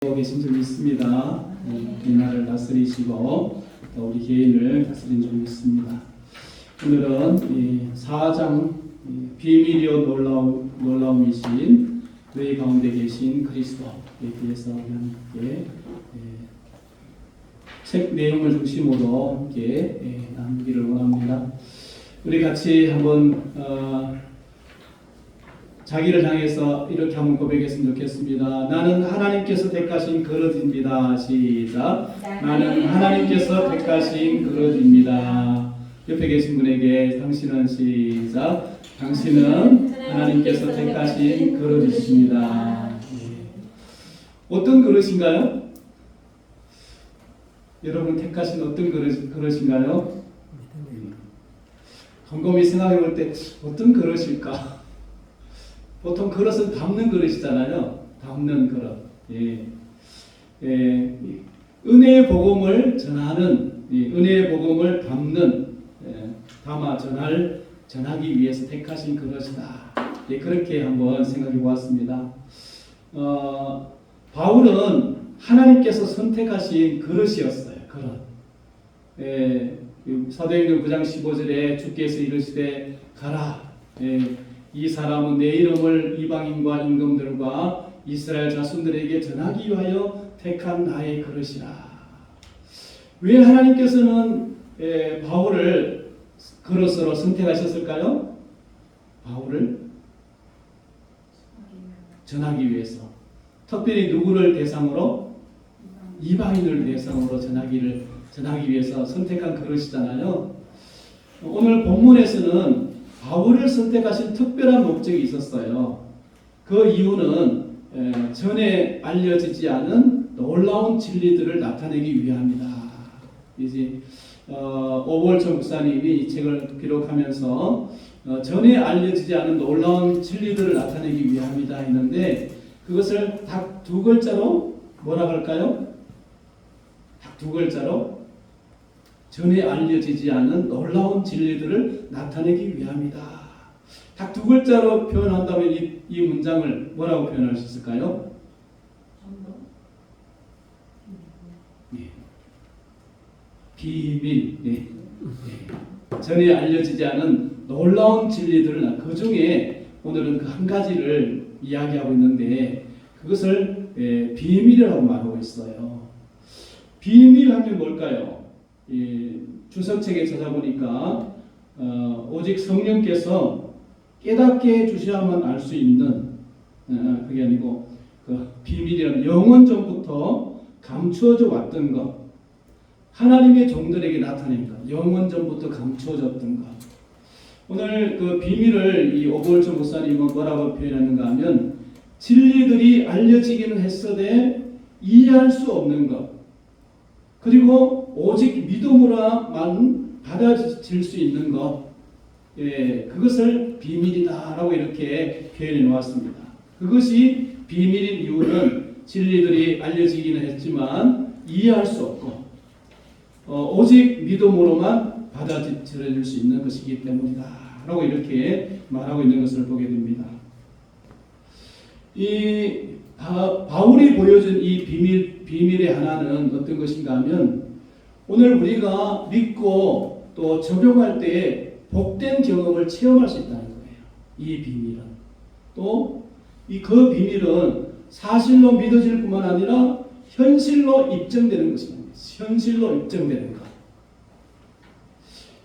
계신 줄 믿습니다. 이 나라를 다스리시고 또 우리 개인을 다스린 줄 믿습니다. 오늘은 4장 비밀이요 놀라움이신 너희 가운데 계신 그리스도에 대해서 함께 책 내용을 중심으로 함께 나누기를 원합니다. 우리 같이 한번 자기를 향해서 이렇게 한번 고백했으면 좋겠습니다. 나는 하나님께서 택하신 그릇입니다. 시작. 나는 하나님께서 택하신 그릇입니다. 옆에 계신 분에게 당신은 시작. 당신은 하나님께서 택하신 그릇이십니다. 어떤 그릇인가요? 여러분 택하신 어떤 그릇인가요? 곰곰이 생각해 볼 때 어떤 그릇일까? 보통 그릇은 담는 그릇이잖아요. 담는 그릇. 은혜의 복음을 전하는, 은혜의 복음을 담는, 담아 전하기 위해서 택하신 그릇이다. 그렇게 한번 생각해 보았습니다. 바울은 하나님께서 선택하신 그릇이었어요. 그릇. 사도행전 9장 15절에 주께서 이르시되 가라. 이 사람은 내 이름을 이방인과 임금들과 이스라엘 자손들에게 전하기 위하여 택한 나의 그릇이라. 왜 하나님께서는 바울을 그릇으로 선택하셨을까요? 바울을 전하기 위해서. 특별히 누구를 대상으로? 이방인을 대상으로 전하기 위해서 선택한 그릇이잖아요. 오늘 본문에서는 바울을 선택하신 특별한 목적이 있었어요. 그 이유는 전에 알려지지 않은 놀라운 진리들을 나타내기 위함이다. 이제 오벌천 목사님이 이 책을 기록하면서 전에 알려지지 않은 놀라운 진리들을 나타내기 위함이다 했는데 그것을 딱 두 글자로 뭐라 할까요? 딱 두 글자로 전에 알려지지 않은 놀라운 진리들을 나타내기 위함이다. 딱 두 글자로 표현한다면 이 문장을 뭐라고 표현할 수 있을까요? 비밀. 전에 알려지지 않은 놀라운 진리들을 그 중에 오늘은 그 한 가지를 이야기하고 있는데 그것을 비밀이라고 말하고 있어요. 비밀하면 뭘까요? 주석책에 찾아보니까 오직 성령께서 깨닫게 해주셔야만 알 수 있는 그게 아니고 그 비밀이란 영원 전부터 감추어져 왔던 것, 하나님의 종들에게 나타낸 것, 영원 전부터 감추어졌던 것. 오늘 그 비밀을 이 오벌천 목사님은 뭐라고 표현하는가 하면 진리들이 알려지기는 했어도 이해할 수 없는 것, 그리고 오직 믿음으로만 받아들일 수 있는 것, 그것을 비밀이다라고 이렇게 표현해 놓았습니다. 그것이 비밀인 이유는 진리들이 알려지기는 했지만 이해할 수 없고 오직 믿음으로만 받아들일 수 있는 것이기 때문이다라고 이렇게 말하고 있는 것을 보게 됩니다. 이 바울이 보여준 이 비밀의 하나는 어떤 것인가 하면 오늘 우리가 믿고 또 적용할 때에 복된 경험을 체험할 수 있다는 거예요. 이 비밀은. 또 그 비밀은 사실로 믿어질 뿐만 아니라 현실로 입증되는 것입니다. 현실로 입증되는 것.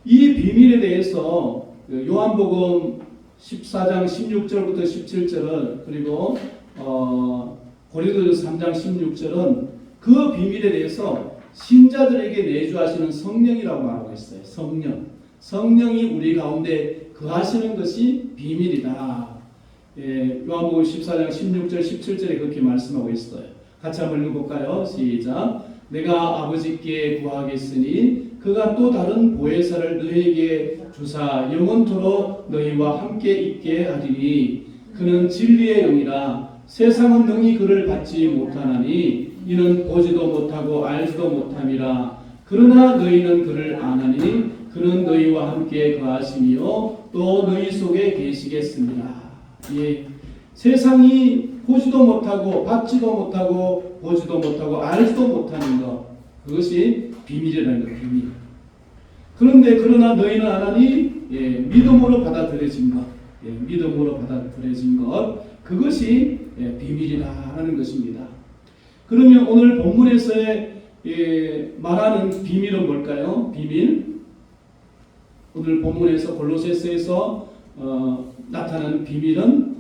이 비밀에 대해서 요한복음 14장 16절부터 17절은 그리고 고린도전서 3장 16절은 그 비밀에 대해서 신자들에게 내주하시는 성령이라고 말하고 있어요. 성령이 우리 가운데 거하시는 것이 비밀이다. 요한복음 14장 16절 17절에 그렇게 말씀하고 있어요. 같이 한번 읽어볼까요? 시작. 내가 아버지께 구하겠으니 그가 또 다른 보혜사를 너희에게 주사 영원토록 너희와 함께 있게 하리니 그는 진리의 영이라 세상은 능히 그를 받지 못하나니 이는 보지도 못하고 알지도 못함이라. 그러나 너희는 그를 아나니 그는 너희와 함께 거하시며 또 너희 속에 계시겠습니다. 세상이 보지도 못하고 받지도 못하고 보지도 못하고 알지도 못하는 것, 그것이 비밀이라는 것. 비밀. 그런데 그러나 너희는 아나니 믿음으로 받아들여진 것, 믿음으로 받아들여진 것, 그것이 비밀이라는 것입니다. 그러면 오늘 본문에서의 말하는 비밀은 뭘까요? 비밀. 오늘 본문에서 골로새서에서 나타나는 비밀은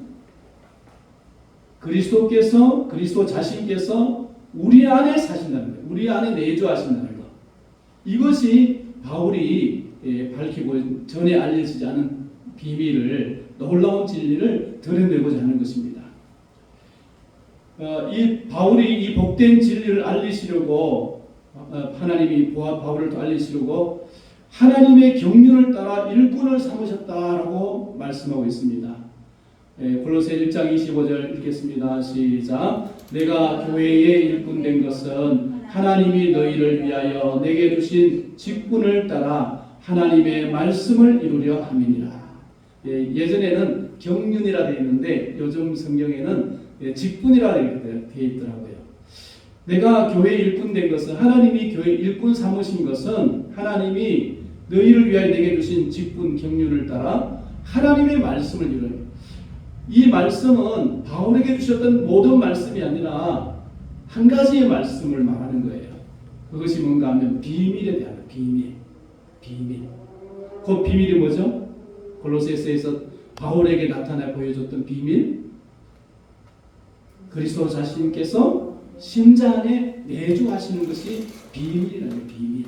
그리스도 자신께서 우리 안에 사신다는 거예요. 우리 안에 내주하신다는 것. 이것이 바울이 밝히고 전에 알려지지 않은 비밀을, 놀라운 진리를 드러내고자 하는 것입니다. 이 바울이 이 복된 진리를 알리시려고, 하나님이 바울을 또 알리시려고 하나님의 경륜을 따라 일꾼을 삼으셨다라고 말씀하고 있습니다. 골로새 1장 25절 읽겠습니다. 시작. 내가 교회의 일꾼 된 것은 하나님이 너희를 위하여 내게 주신 직분을 따라 하나님의 말씀을 이루려 함이니라. 예전에는 경륜이라 되어 있는데 요즘 성경에는 직분이라 되어 있더라고요. 내가 교회 일꾼 된 것은, 하나님이 교회 일꾼 삼으신 것은 하나님이 너희를 위하여 내게 주신 직분 경륜을 따라 하나님의 말씀을 이루려. 이 말씀은 바울에게 주셨던 모든 말씀이 아니라 한 가지의 말씀을 말하는 거예요. 그것이 뭔가 하면 비밀에 대한 비밀. 그 비밀이 뭐죠? 골로새서에서 바울에게 나타나 보여줬던 비밀. 그리스도 자신께서 심자 안에 내주하시는 것이 비밀이라는 비밀.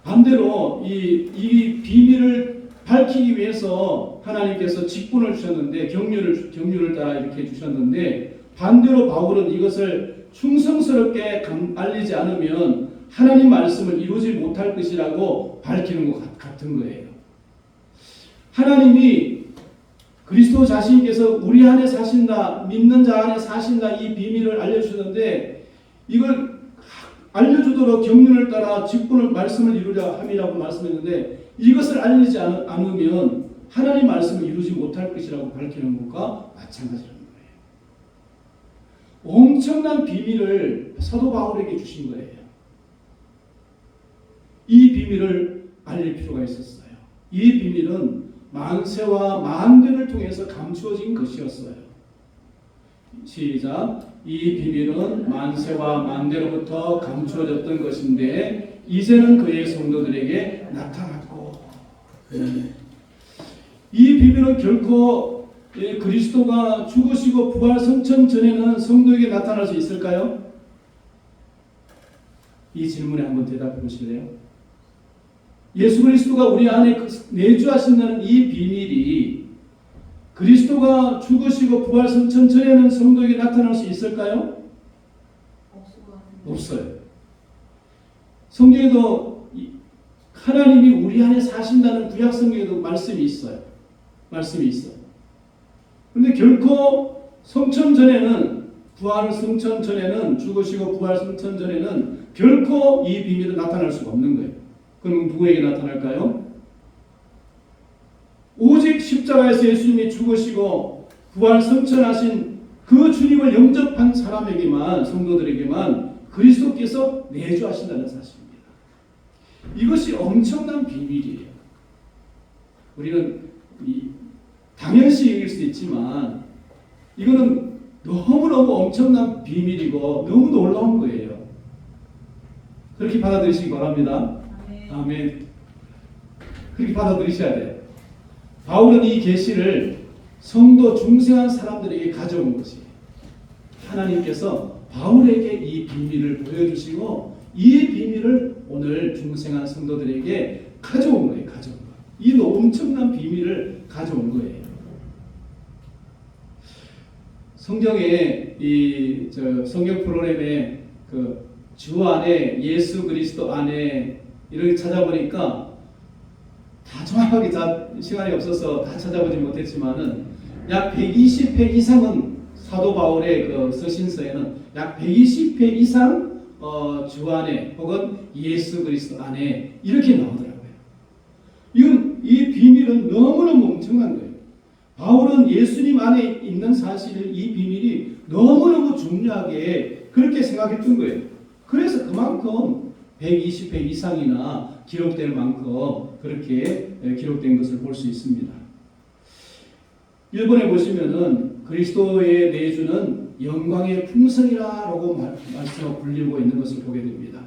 반대로 이 비밀을 밝히기 위해서 하나님께서 직분을 주셨는데, 경륜을 따라 이렇게 주셨는데, 반대로 바울은 이것을 충성스럽게 알리지 않으면 하나님 말씀을 이루지 못할 것이라고 밝히는 것 같은 거예요. 하나님이 그리스도 자신께서 우리 안에 사신다, 믿는 자 안에 사신다, 이 비밀을 알려주셨는데, 이걸 알려주도록 경륜을 따라 직분을 말씀을 이루려 함이라고 말씀했는데, 이것을 알리지 않으면 하나님 말씀을 이루지 못할 것이라고 밝히는 것과 마찬가지라는 거예요. 엄청난 비밀을 사도 바울에게 주신 거예요. 이 비밀을 알릴 필요가 있었어요. 이 비밀은 만세와 만대를 통해서 감추어진 것이었어요. 시작. 이 비밀은 만세와 만대로부터 감추어졌던 것인데 이제는 그의 성도들에게 나타났고, 이 비밀은 결코 그리스도가 죽으시고 부활 성천 전에는 성도에게 나타날 수 있을까요? 이 질문에 한번 대답해 보실래요? 예수 그리스도가 우리 안에 내주하신다는 이 비밀이 그리스도가 죽으시고 부활 성천 전에는 성도에게 나타날 수 있을까요? 없어요. 성경에도 하나님이 우리 안에 사신다는 구약 성경에도 말씀이 있어요. 그런데 결코 성천 전에는, 부활 성천 전에는, 죽으시고 부활 성천 전에는 결코 이 비밀은 나타날 수가 없는 거예요. 그럼 누구에게 나타날까요? 오직 십자가에서 예수님이 죽으시고 부활 성천하신 그 주님을 영접한 사람에게만, 성도들에게만 그리스도께서 내주하신다는 사실입니다. 이것이 엄청난 비밀이에요. 우리는 당연시 여길 수도 있지만 이거는 너무너무 엄청난 비밀이고 너무 놀라운 거예요. 그렇게 받아들이시기 바랍니다. 아멘. 그렇게 받아들이셔야 돼요. 바울은 이 계시를 성도 중생한 사람들에게 가져온 것이에요. 하나님께서 바울에게 이 비밀을 보여주시고 이 비밀을 오늘 중생한 성도들에게 가져온 거예요. 이 엄청난 비밀을 가져온 거예요. 성경에 성경 프로그램에 주 안에, 예수 그리스도 안에 이렇게 찾아보니까 다 정확하게 시간이 없어서 다 찾아보지 못했지만은 약 120회 이상은 사도 바울의 서신서에는 약 120회 이상 주 안에 혹은 예수 그리스도 안에 이렇게 나오더라고요. 이 비밀은 너무너무 엄청난 거예요. 바울은 예수님 안에 있는 사실을 이 비밀이 너무너무 중요하게 그렇게 생각했던 거예요. 그래서 그만큼 120회 이상이나 기록될 만큼 그렇게 기록된 것을 볼 수 있습니다. 1번에 보시면은 그리스도의 내주는 영광의 풍성이라고 말씀을 불리고 있는 것을 보게 됩니다.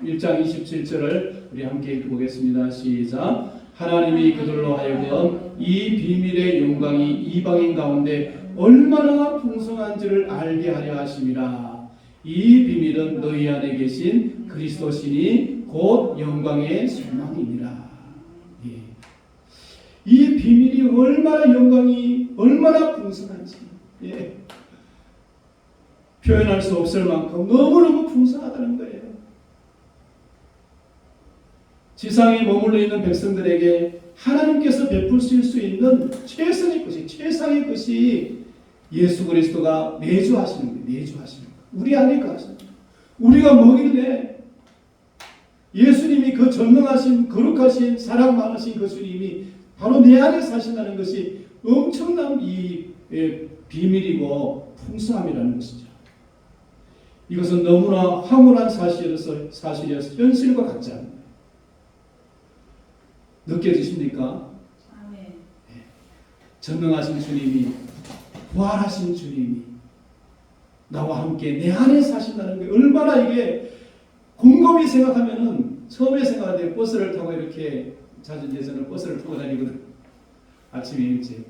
1장 27절을 우리 함께 읽어보겠습니다. 시작. 하나님이 그들로 하여금 이 비밀의 영광이 이방인 가운데 얼마나 풍성한지를 알게 하려 하심이라. 이 비밀은 너희 안에 계신 그리스도시니 곧 영광의 소망이니라. 예. 이 비밀이 얼마나 풍성한지 표현할 수 없을 만큼 너무너무 풍성하다는 거예요. 지상에 머물러 있는 백성들에게 하나님께서 베풀 수 있는 최상의 것이 예수 그리스도가 내주하시는 거예요. 내주하시는 거예요. 우리 안에 가서 우리가 뭐길래 예수님이 그 전능하신 거룩하신 사랑 많으신 그 주님이 바로 내 안에 사신다는 것이 엄청난 이 비밀이고 풍성함이라는 것이죠. 이것은 너무나 황홀한 사실이어서 현실과 같지 않아요. 느껴지십니까? 네. 전능하신 주님이, 부활하신 주님이 나와 함께 내 안에 사신다는 게 얼마나 이게 곰곰이 생각하면은 처음에 생각할 때 버스를 타고 이렇게 자주 이제 저는 버스를 타고 다니거든. 아침에 일찍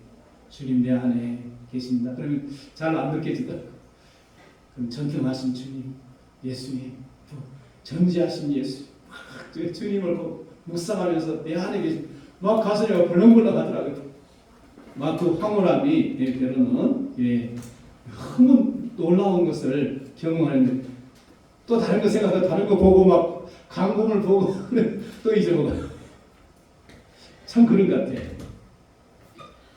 주님 내 안에 계신다. 그러면 잘 안 느껴지더라고. 그럼 전능하신 주님, 예수님, 전지하신 예수, 주님을 묵상하면서 내 안에 계신 막 가슴이 벌렁벌렁 하더라고요. 막 그 황홀함이 때로는 너무 놀라운 것을 경험하는데 또 다른 거 생각하고 다른 거 보고 막 강공을 보고 또 잊어먹어요. 참 그런 것 같아요.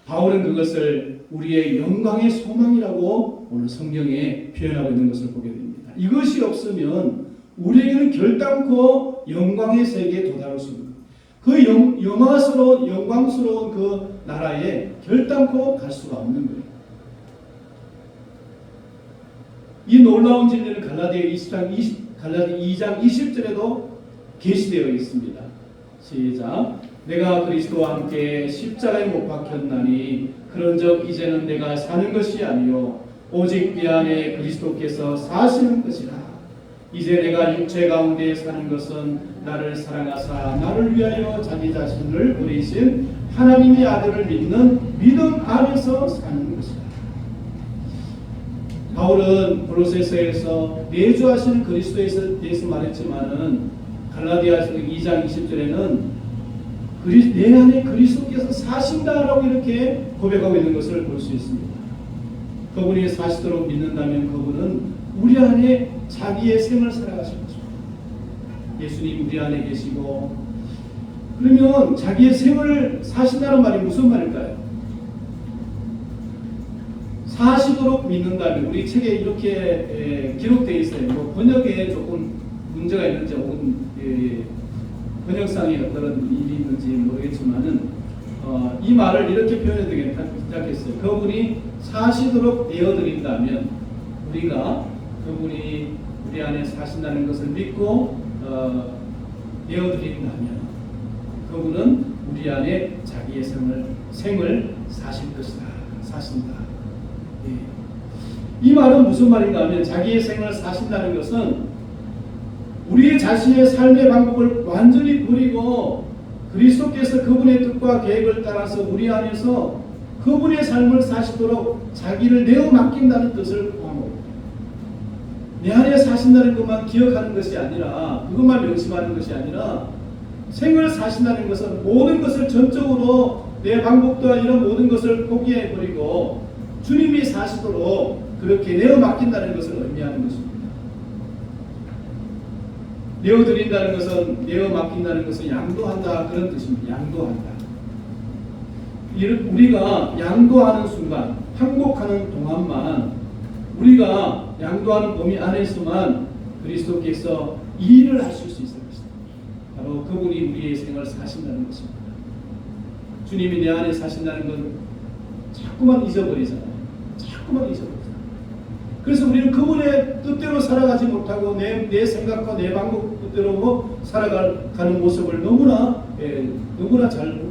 바울은 그것을 우리의 영광의 소망이라고 오늘 성경에 표현하고 있는 것을 보게 됩니다. 이것이 없으면 우리에게는 결단코 영광의 세계에 도달할 수 없는 그 영광스러운 그 나라에 결단코 갈 수가 없는 거예요. 이 놀라운 진리는 갈라디아 2장 20절에도 게시되어 있습니다. 시작. 내가 그리스도와 함께 십자가에 못 박혔나니 그런즉 이제는 내가 사는 것이 아니요 오직 내 안에 그리스도께서 사시는 것이라. 이제 내가 육체 가운데 사는 것은 나를 사랑하사 나를 위하여 자기 자신을 버리신 하나님의 아들을 믿는 믿음 안에서 사는 것이다. 바울은 골로새서에서 내주하시는 그리스도에 대해서 말했지만은 갈라디아서 2장 20절에는 내 안에 그리스도께서 사신다라고 이렇게 고백하고 있는 것을 볼 수 있습니다. 그분이 사시도록 믿는다면 그분은 우리 안에 자기의 생을 살아가신 거죠. 예수님 우리 안에 계시고 그러면 자기의 생을 사신다는 말이 무슨 말일까요? 사시도록 믿는다면 우리 책에 이렇게 기록되어 있어요. 뭐 번역에 조금 문제가 있는지 혹은 번역상에 어떤 일이 있는지 모르겠지만은 이 말을 이렇게 표현하기 시작했어요. 그분이 사시도록 되어드린다면 우리가 그분이 우리 안에 사신다는 것을 믿고 되어드린다면 그분은 우리 안에 자기의 생을 사실 것이다. 사신다. 예. 이 말은 무슨 말인가 하면 자기의 생을 사신다는 것은 우리의 자신의 삶의 방법을 완전히 버리고 그리스도께서 그분의 뜻과 계획을 따라서 우리 안에서 그분의 삶을 사시도록 자기를 내어 맡긴다는 뜻을 포함합니다. 내 안에 사신다는 것만 기억하는 것이 아니라 그것만 명심하는 것이 아니라 생을 사신다는 것은 모든 것을 전적으로 내 방법과 이런 모든 것을 포기해버리고 주님이 사시도록 그렇게 내어 맡긴다는 것을 의미하는 것입니다. 내어드린다는 것은 내어 맡긴다는 것은 양도한다 그런 뜻입니다. 양도한다. 우리가 양도하는 순간 항복하는 동안만 우리가 양도하는 범위 안에서만 그리스도께서 일을 하실 수 있을 것입니다. 바로 그분이 우리의 생을 사신다는 것입니다. 주님이 내 안에 사신다는 건 자꾸만 잊어버리잖아요. 자꾸만 잊어버리잖아요. 그래서 우리는 그분의 뜻대로 살아가지 못하고 내 생각과 내 방법대로 살아가는 모습을 너무나 잘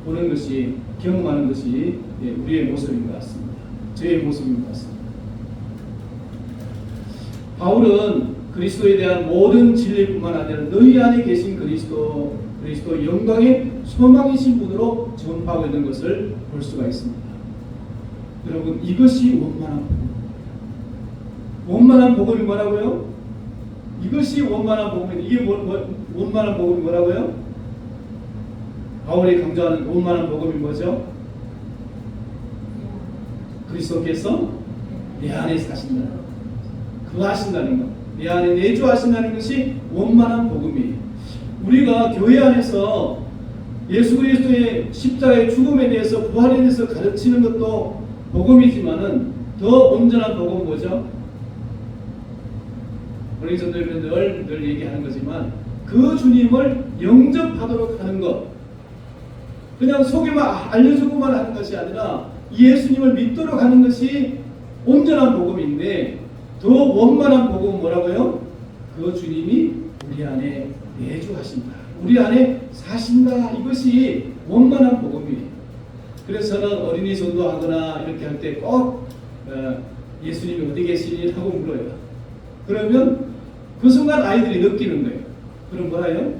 보는 것이, 경험하는 것이 우리의 모습인 것 같습니다. 저의 모습인 것 같습니다. 바울은 그리스도에 대한 모든 진리뿐만 아니라 너희 안에 계신 그리스도 영광의 소망이신 분으로 전파하고 있는 것을 볼 수가 있습니다. 여러분, 이것이 원만한 복음. 원만한 복음이 뭐라고요? 이것이 원만한 복음이, 이게 원만한 복음이 뭐라고요? 바울이 강조하는 원만한 복음이 뭐죠? 그리스도께서 내 안에 사신다. 거하신다는 것. 내 안에 내주하신다는 것이 원만한 복음이에요. 우리가 교회 안에서 예수 그리스도의 십자가의 죽음에 대해서, 부활에 대해서 가르치는 것도 복음이지만은 더 온전한 복음은 뭐죠? 우리 전도회는 늘 얘기하는 거지만 그 주님을 영접하도록 하는 것, 그냥 속에만 알려주고만 하는 것이 아니라 예수님을 믿도록 하는 것이 온전한 복음인데, 더 원만한 복음은 뭐라고요? 그 주님이 우리 안에 내주하신다, 우리 안에 사신다, 이것이 원만한 복음이에요. 그래서 저는 어린이 전도하거나 이렇게 할 때 꼭 예수님이 어디 계시니? 하고 물어요. 그러면 그 순간 아이들이 느끼는 거예요. 그럼 뭐라요?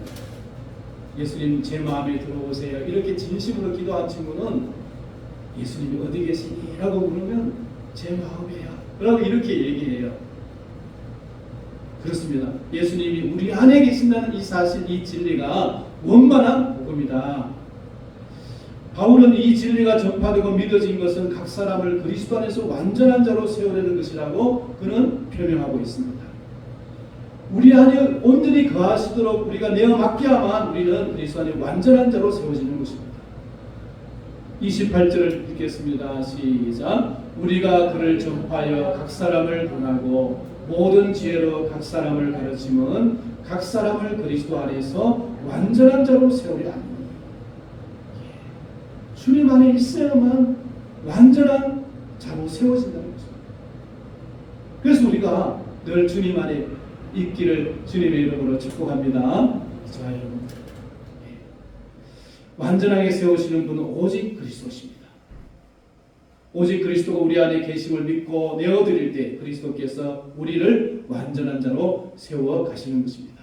예수님 제 마음에 들어오세요. 이렇게 진심으로 기도한 친구는 예수님이 어디 계시니? 라고 물으면 제 마음에요 라고 이렇게 얘기해요. 그렇습니다. 예수님이 우리 안에 계신다는 이 사실, 이 진리가 원만한 복음이다. 바울은 이 진리가 전파되고 믿어진 것은 각 사람을 그리스도 안에서 완전한 자로 세우려는 것이라고 그는 표명하고 있습니다. 우리 안에 온전히 거하시도록 우리가 내어 맡겨야만 우리는 그리스도 안에 완전한 자로 세워지는 것입니다. 28절을 읽겠습니다. 시작. 우리가 그를 전파하여 각 사람을 권하고 모든 지혜로 각 사람을 가르침은 각 사람을 그리스도 안에서 완전한 자로 세우려 합니다. 주님 안에 있어야만 완전한 자로 세워진다는 것입니다. 그래서 우리가 늘 주님 안에 있기를 주님의 이름으로 축복합니다. 자, 여러분, 완전하게 세우시는 분은 오직 그리스도십니다. 오직 그리스도가 우리 안에 계심을 믿고 내어드릴 때 그리스도께서 우리를 완전한 자로 세워 가시는 것입니다.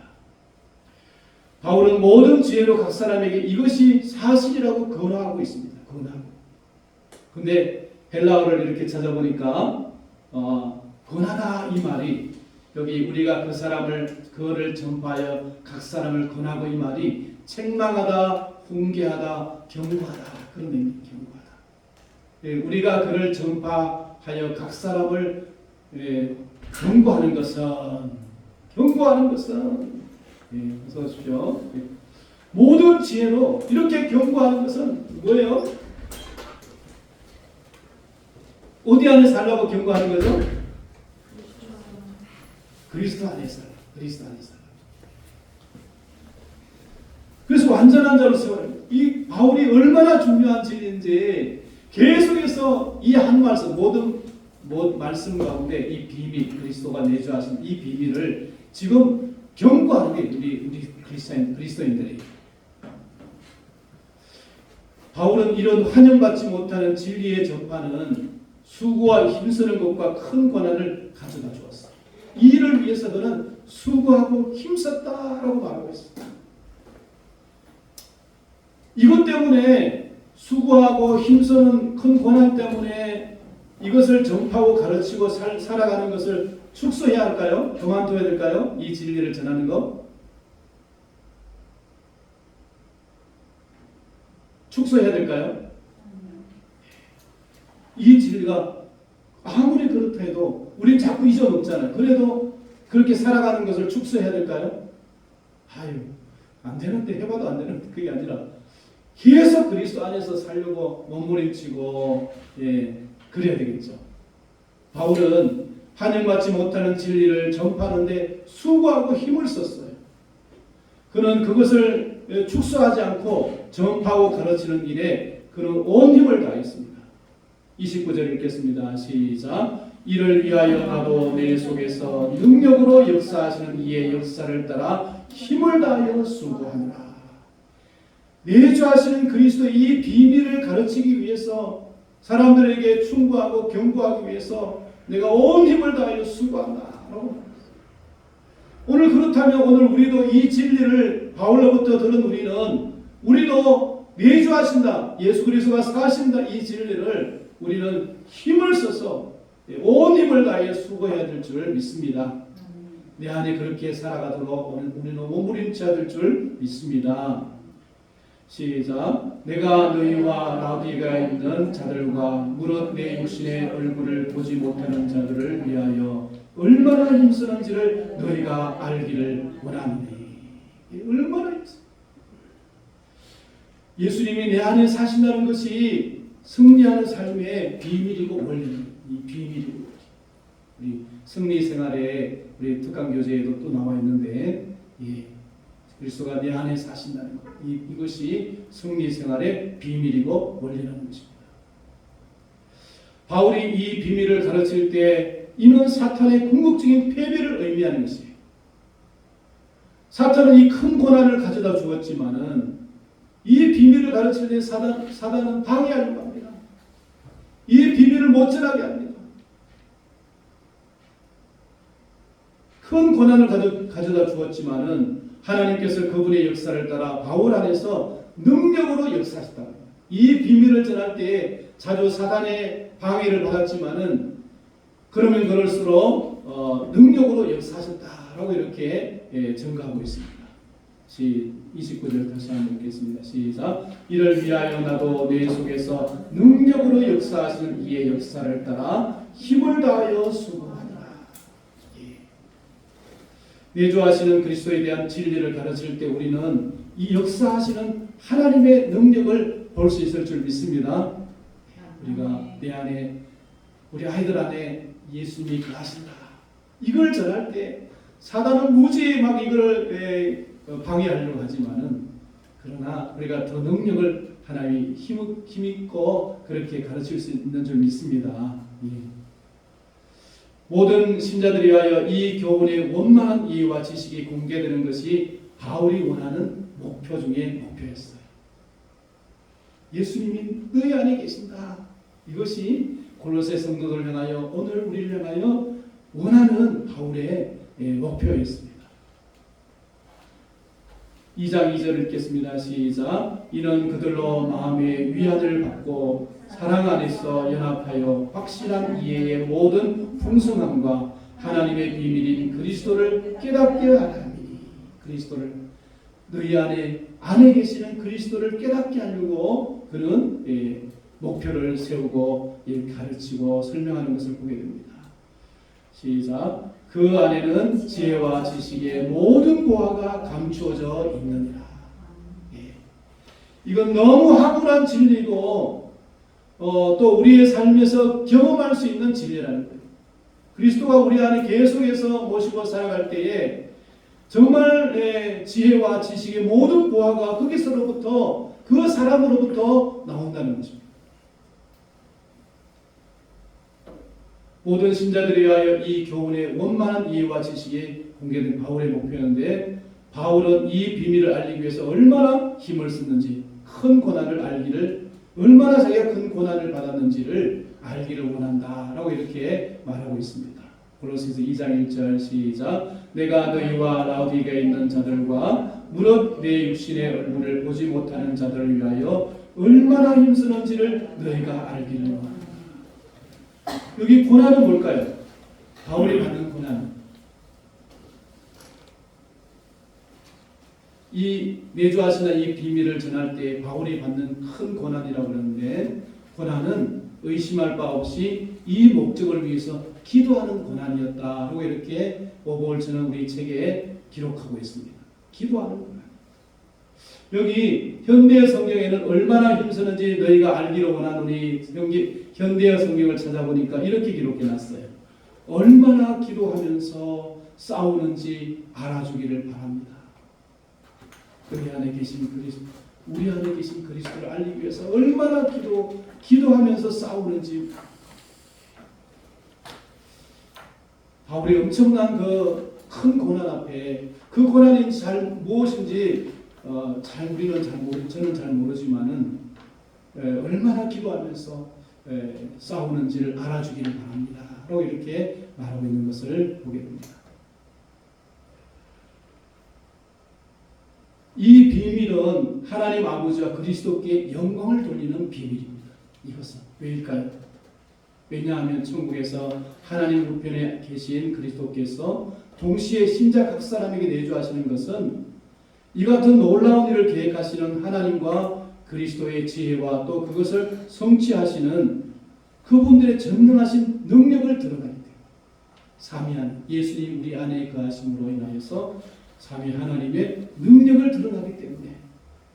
바울은 모든 지혜로 각 사람에게 이것이 사실이라고 권하고 있습니다. 권하고. 근데 헬라어를 이렇게 찾아보니까 권하다 이 말이, 여기 우리가 그거를 전파하여 각 사람을 권하고, 이 말이 책망하다, 훈계하다, 경고하다, 그런 의미입니다. 경고하다. 우리가 그를 전파하여 각 사람을 경고하는 것은 어서 오십시오. 모든 지혜로 이렇게 경고하는 것은 뭐예요? 어디 안에 살라고 경고하는 거죠? 그리스도 안에서. 그래서 완전한 자로 세워요. 이 바울이 얼마나 중요한 진리인지 계속해서 이 한 말씀, 모든 말씀 가운데 이 비밀, 그리스도가 내주하신 이 비밀을 지금 경고하는 게 우리 그리스도인들이. 바울은 이런 환영받지 못하는 진리의 전파는 수고와 힘쓰는 것과 큰 권한을 가져다 주었어. 이 일을 위해서 그는 수고하고 힘썼다라고 말하고 있습니다. 이것 때문에, 수고하고 힘쓰는 큰 권한 때문에 이것을 전파하고 가르치고 살아가는 것을 축소해야 할까요? 그만둬야 될까요? 이 진리를 전하는 거 축소해야 될까요? 이 진리가 아무리 그렇다 해도 우리는 자꾸 잊어먹잖아요. 그래도 그렇게 살아가는 것을 축소해야 될까요? 안 되는데, 해봐도 안 되는데, 그게 아니라 계속 그리스도 안에서 살려고 몸부림치고 그래야 되겠죠. 바울은 환영받지 못하는 진리를 전파하는데 수고하고 힘을 썼어요. 그는 그것을 축소하지 않고 전파하고 가르치는 일에 그는 온 힘을 다했습니다. 29절 읽겠습니다. 시작. 이를 위하여 나도 내 속에서 능력으로 역사하시는 이의 역사를 따라 힘을 다하여 수고하노라. 내주하시는 그리스도의 이 비밀을 가르치기 위해서, 사람들에게 충고하고 경고하기 위해서 내가 온 힘을 다하여 수고한다. 오늘 그렇다면 오늘 우리도 이 진리를 바울로부터 들은 우리도 내주하신다, 예수 그리스도가 사신다, 이 진리를 우리는 힘을 써서 온 힘을 다해 수고해야 될 줄 믿습니다. 내 안에 그렇게 살아가도록 우리는 몸부림쳐야 될 줄 믿습니다. 시작. 내가 너희와 라우디게아에 있는 자들과 무릇 내 육신의 얼굴을 보지 못하는 자들을 위하여 얼마나 힘쓰는지를 너희가 알기를 원하노니. 얼마나 힘쓰. 예수님이 내 안에 사신다는 것이 승리하는 삶의 비밀이고 원리는 이 비밀이고, 우리 승리 생활에 우리 특강 교재에도 또 나와 있는데, 그리스도가 내 안에 사신다는 것, 이것이 승리 생활의 비밀이고 원리라는 것입니다. 바울이 이 비밀을 가르칠 때 이는 사탄의 궁극적인 패배를 의미하는 것이에요. 사탄은 이 큰 고난을 가져다 주었지만은 이 비밀을 가르칠 때 사단은 방해하려고 합니다. 이 비밀을 못 전하게 합니다. 큰 고난을 가져다 주었지만은 하나님께서 그분의 역사를 따라 바울 안에서 능력으로 역사하셨다. 이 비밀을 전할 때에 자주 사단의 방해를 받았지만은 그러면 그럴수록 능력으로 역사하셨다라고 이렇게 증거하고 있습니다. 29절 다시 한번 읽겠습니다. 시작. 이를 위하여 나도 내 속에서 능력으로 역사하시는 이의 역사를 따라 힘을 다하여 수고하노라. 내주하시는 그리스도에 대한 진리를 가르칠 때 우리는 이 역사하시는 하나님의 능력을 볼 수 있을 줄 믿습니다. 우리가 내 안에, 우리 아이들 안에 예수님이 거하신다, 이걸 전할 때 사단은 무지히 막 이걸 방해하려고 하지만은, 그러나 우리가 더 능력을 하나님이 힘있고 그렇게 가르칠 수 있는 줄 믿습니다. 모든 신자들이 위하여 이 교훈의 원만한 이해와 지식이 공개되는 것이 바울이 원하는 목표 중에 목표였어요. 예수님이 너희 안에 계신다. 이것이 골로새 성도들 향하여, 오늘 우리를 향하여 원하는 바울의 목표였습니다. 2장 2절 읽겠습니다. 시작. 이는 그들로 마음의 위안을 받고 사랑 안에서 연합하여 확실한 이해의 모든 풍성함과 하나님의 비밀인 그리스도를 깨닫게 하나니. 그리스도를, 너희 안에 계시는 그리스도를 깨닫게 하려고 그는 목표를 세우고 가르치고 설명하는 것을 보게 됩니다. 시작. 그 안에는 지혜와 지식의 모든 보화가 감추어져 있느니라. 이건 너무 학문한 진리고 또 우리의 삶에서 경험할 수 있는 진리라는 거예요. 그리스도가 우리 안에 계속해서 모시고 살아갈 때에 정말 지혜와 지식의 모든 보화가 거기서로부터, 그 사람으로부터 나온다는 것입니다. 모든 신자들에 의하여 이 교훈의 원만한 이해와 지식이 공개된 바울의 목표였는데, 바울은 이 비밀을 알리기 위해서 얼마나 힘을 썼는지, 큰 고난을 알기를, 얼마나 자기가 큰 고난을 받았는지를 알기를 원한다라고 이렇게 말하고 있습니다. 골로새서 2장 1절 시작. 내가 너희와 라우디게아에 있는 자들과 무릇 내 육신의 얼굴을 보지 못하는 자들을 위하여 얼마나 힘쓰는지를 너희가 알기를 원한다. 여기 고난은 뭘까요? 바울이 받는 고난. 이 내주하시는 이 비밀을 전할 때 바울이 받는 큰 고난이라고 그러는데, 고난은 의심할 바 없이 이 목적을 위해서 기도하는 고난이었다라고 이렇게 오버홀츠는 우리 책에 기록하고 있습니다. 기도하는 고난. 여기 현대의 성경에는 얼마나 힘쓰는지 너희가 알기를 원하노니, 현대의 성경을 찾아보니까 이렇게 기록해놨어요. 얼마나 기도하면서 싸우는지 알아주기를 바랍니다. 너희 안에 계신 그리스도, 우리 안에 계신 그리스도를 알리기 위해서 얼마나 기도하면서 싸우는지. 바울이 엄청난 그 큰 고난 앞에 그 고난이 무엇인지 저는 잘 모르지만은 얼마나 기도하면서 싸우는지를 알아주기를 바랍니다. 라고 이렇게 말하고 있는 것을 보게 됩니다. 이 비밀은 하나님 아버지와 그리스도께 영광을 돌리는 비밀입니다. 이것은 왜일까요? 왜냐하면 천국에서 하나님 우편에 계신 그리스도께서 동시에 신자 각 사람에게 내주하시는 것은 이 같은 놀라운 일을 계획하시는 하나님과 그리스도의 지혜와 또 그것을 성취하시는 그분들의 전능하신 능력을 드러나게 됩니다. 삼위한 예수님 우리 안에 거하심으로 인하여서 삼위 하나님의 능력을 드러나기 때문에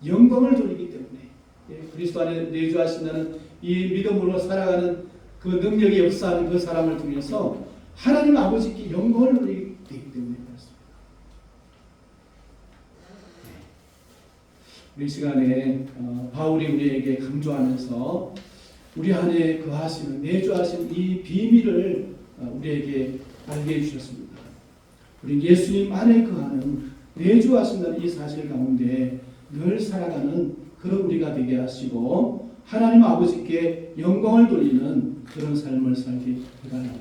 영광을 돌리기 때문에 그리스도 안에 내주하신다는 이 믿음으로 살아가는 그 능력이 역사하는 그 사람을 통해서 하나님 아버지께 영광을 돌리기 되기 때문에 그렇습니다. 우리 시간에 바울이 우리에게 강조하면서 우리 안에 거하시는 내주하신 이 비밀을 우리에게 알게 해주셨습니다. 우리 예수님 안에 거하는 내주하신다는 이 사실 가운데 늘 살아가는 그런 우리가 되게 하시고 하나님 아버지께 영광을 돌리는 그런 삶을 살게 해달라고.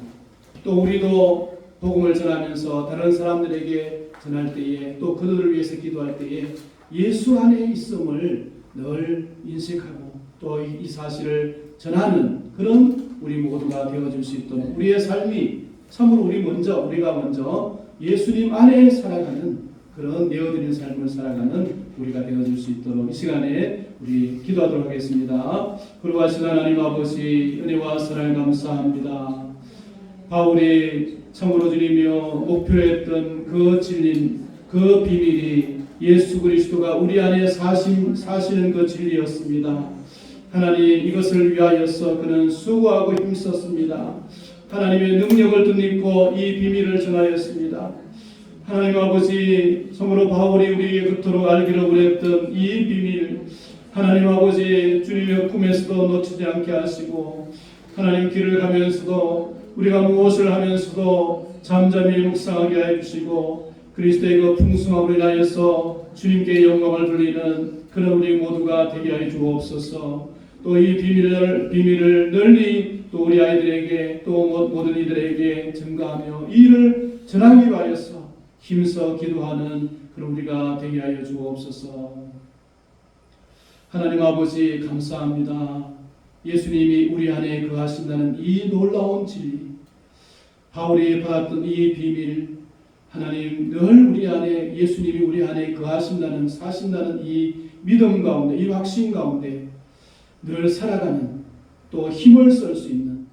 또 우리도 복음을 전하면서 다른 사람들에게 전할 때에 또 그들을 위해서 기도할 때에 예수 안에 있음을 늘 인식하고 또 이 사실을 전하는 그런 우리 모두가 되어줄 수 있도록 우리의 삶이 참으로 우리가 먼저 예수님 안에 살아가는 그런 내어드리는 삶을 살아가는 우리가 되어줄 수 있도록 이 시간에 우리 기도하도록 하겠습니다. 거룩하신 하나님 아버지 은혜와 사랑에 감사합니다. 바울이 참으로 주님이여 목표했던 그 진리, 그 비밀이 예수 그리스도가 우리 안에 사시는 그 진리였습니다. 하나님 이것을 위하여서 그는 수고하고 힘썼습니다. 하나님의 능력을 덧입고 이 비밀을 전하였습니다. 하나님 아버지 참으로 바울이 우리에게 그토록 알기를 원했던 이 비밀 하나님 아버지 주님의 꿈에서도 놓치지 않게 하시고 하나님 길을 가면서도 우리가 무엇을 하면서도 잠잠히 묵상하게 해주시고 그리스도의 그 풍성함으로 인하여서 주님께 영광을 돌리는 그런 우리 모두가 되게 하여 주옵소서. 또 이 비밀을 널리 또 우리 아이들에게 또 모든 이들에게 증가하며 이 일을 전하기 위하여서 힘써 기도하는 그런 우리가 되게 하여 주옵소서. 하나님 아버지 감사합니다. 예수님이 우리 안에 거하신다는 이 놀라운 진리, 바울이 받았던 이 비밀, 하나님 늘 우리 안에 예수님이 우리 안에 거하신다는 사신다는 이 믿음 가운데 이 확신 가운데 늘 살아가는 또 힘을 쓸 수 있는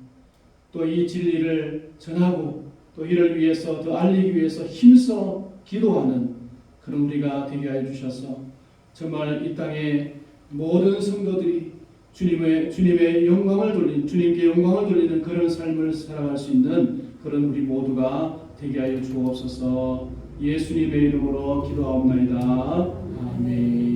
또 이 진리를 전하고 또 이를 위해서 더 알리기 위해서 힘써 기도하는 그런 우리가 되게 하여 주셔서 정말 이 땅의 모든 성도들이 주님의 영광을 돌리는 주님께 영광을 돌리는 그런 삶을 살아갈 수 있는 그런 우리 모두가 되게 하여 주옵소서. 예수님의 이름으로 기도하옵나이다. 아멘.